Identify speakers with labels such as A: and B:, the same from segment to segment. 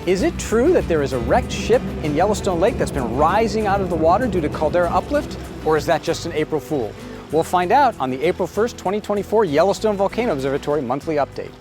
A: Is it true that there is a wrecked ship in Yellowstone Lake that's been rising out of the water due to caldera uplift? Or is that just an April Fool? We'll find out on the April 1st, 2024 Yellowstone Volcano Observatory monthly update.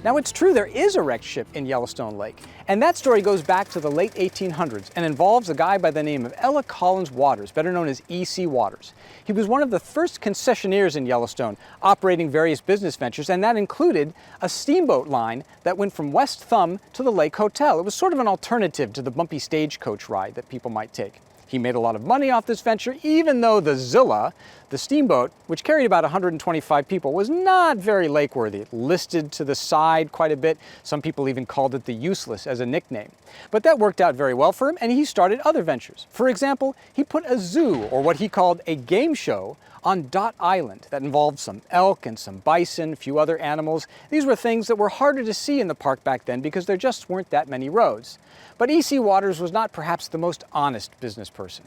A: Now, it's true there is a wrecked ship in Yellowstone Lake, and that story goes back to the late 1800s and involves a guy by the name of Ella Collins Waters, better known as E.C. Waters. He was one of the first concessionaires in Yellowstone, operating various business ventures, and that included a steamboat line that went from West Thumb to the Lake Hotel. It was sort of an alternative to the bumpy stagecoach ride that people might take. He made a lot of money off this venture, even though the Zilla, the steamboat, which carried about 125 people, was not very lake-worthy. It listed to the side quite a bit. Some people even called it the Useless as a nickname. But that worked out very well for him, and he started other ventures. For example, he put a zoo, or what he called a game show, on Dot Island that involved some elk and some bison, a few other animals. These were things that were harder to see in the park back then because there just weren't that many roads. But E.C. Waters was not perhaps the most honest business person.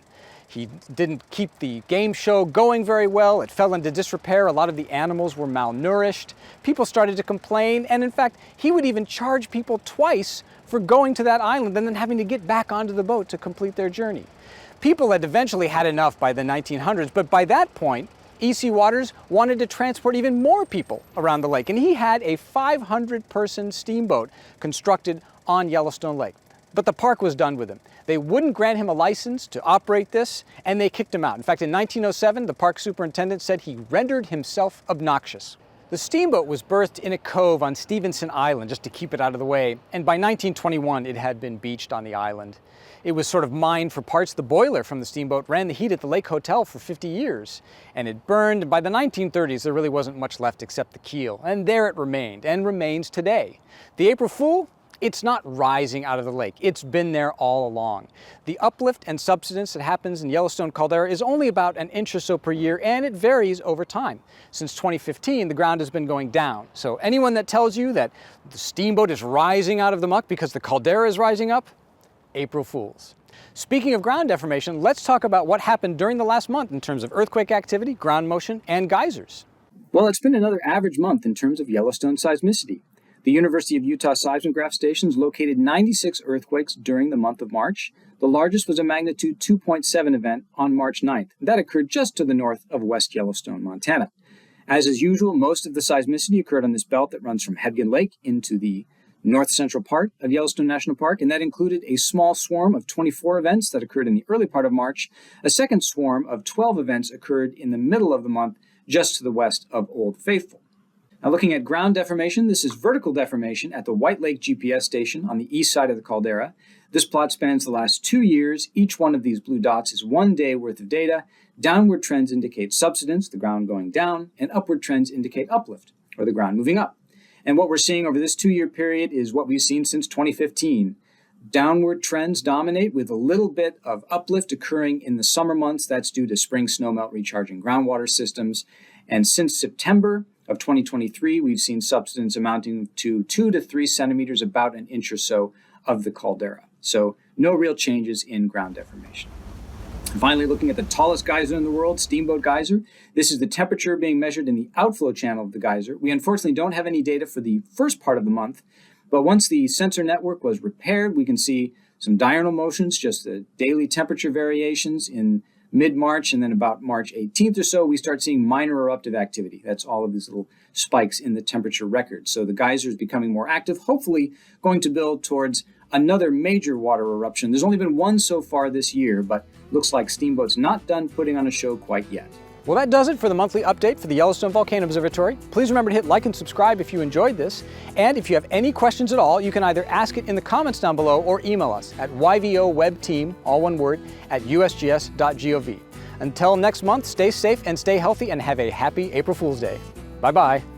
A: He didn't keep the game show going very well. It fell into disrepair. A lot of the animals were malnourished. People started to complain, and in fact, he would even charge people twice for going to that island and then having to get back onto the boat to complete their journey. People had eventually had enough by the 1900s, but by that point, E.C. Waters wanted to transport even more people around the lake, and he had a 500-person steamboat constructed on Yellowstone Lake. But the park was done with him. They wouldn't grant him a license to operate this, and they kicked him out. In fact, in 1907, the park superintendent said he rendered himself obnoxious. The steamboat was berthed in a cove on Stevenson Island just to keep it out of the way, and by 1921 it had been beached on the island. It was sort of mined for parts. The boiler from the steamboat ran the heat at the Lake Hotel for 50 years, and it burned. And by the 1930s, there really wasn't much left except the keel, and there it remained, and remains today. The April Fool? It's not rising out of the lake. It's been there all along. The uplift and subsidence that happens in Yellowstone Caldera is only about an inch or so per year, and it varies over time. Since 2015, the ground has been going down. So anyone that tells you that the steamboat is rising out of the muck because the caldera is rising up, April Fools. Speaking of ground deformation, let's talk about what happened during the last month in terms of earthquake activity, ground motion, and geysers. Well, it's been another average month in terms of Yellowstone seismicity. The University of Utah seismograph stations located 96 earthquakes during the month of March. The largest was a magnitude 2.7 event on March 9th. That occurred just to the north of West Yellowstone, Montana. As is usual, most of the seismicity occurred on this belt that runs from Hebgen Lake into the north central part of Yellowstone National Park, and that included a small swarm of 24 events that occurred in the early part of March. A second swarm of 12 events occurred in the middle of the month, just to the west of Old Faithful. Now, looking at ground deformation, this is vertical deformation at the White Lake GPS station on the east side of the caldera. This plot spans the last 2 years. Each one of these blue dots is 1 day worth of data. Downward trends indicate subsidence, the ground going down, and upward trends indicate uplift, or the ground moving up. And what we're seeing over this 2-year period is what we've seen since 2015. Downward trends dominate with a little bit of uplift occurring in the summer months. That's due to spring snowmelt recharging groundwater systems. And since September of 2023, we've seen subsidence amounting to 2 to 3 centimeters, about an inch or so of the caldera. So no real changes in ground deformation. Finally, looking at the tallest geyser in the world, Steamboat Geyser. This is the temperature being measured in the outflow channel of the geyser. We unfortunately don't have any data for the first part of the month, but once the sensor network was repaired, we can see some diurnal motions, just the daily temperature variations in mid-March, and then about March 18th or so, we start seeing minor eruptive activity. That's all of these little spikes in the temperature record. So the geyser is becoming more active, hopefully going to build towards another major water eruption. There's only been one so far this year, but looks like Steamboat's not done putting on a show quite yet. Well, that does it for the monthly update for the Yellowstone Volcano Observatory. Please remember to hit like and subscribe if you enjoyed this. And if you have any questions at all, you can either ask it in the comments down below or email us at yvowebteam, all one word, at usgs.gov. Until next month, stay safe and stay healthy and have a happy April Fool's Day. Bye-bye.